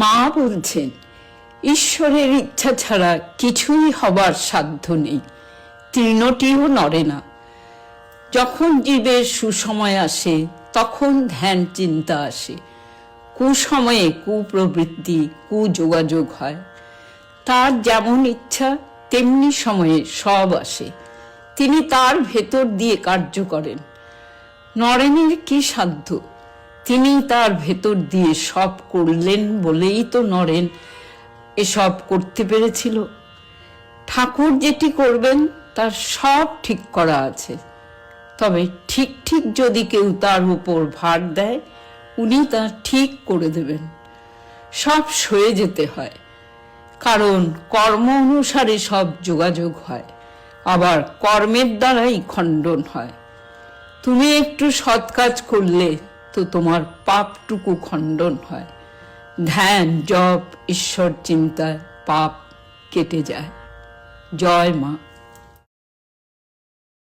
মা বলছেন, ঈশ্বরের ইচ্ছা ছাড়া কিছুই হবার সাধ্য নেই, তৃণটিও নড়ে না। যখন জীবের সুসময় আসে তখন ধ্যান চিন্তা আসে, কুসময়ে কুপ্রবৃত্তি কুযোগাযোগ হয়। তার যেমন ইচ্ছা তেমনি সময়ে সব আসে, তিনি তার ভেতর দিয়ে কার্য করেন। নরেনের কি সাধ্য? তিনি তার ভেতর দিয়ে সব করলেন বলেই তো নরেন এসব করতে পেরেছিল। ঠাকুর যেটি করবেন তার সব ঠিক করা আছে, তবে ঠিক ঠিক যদি কেউ তার উপর ভার দেয় উনি তা ঠিক করে দেবেন। সব সয়ে যেতে হয়, কারণ কর্ম অনুসারে সব যোগাযোগ হয়, আবার কর্মের দ্বারাই খণ্ডন হয়। তুমি একটু সৎ কাজ করলে তো তোমার পাপটুকু খণ্ডন হয়। ধ্যান জপ ঈশ্বর চিন্তায় পাপ কেটে যায়। জয় মা।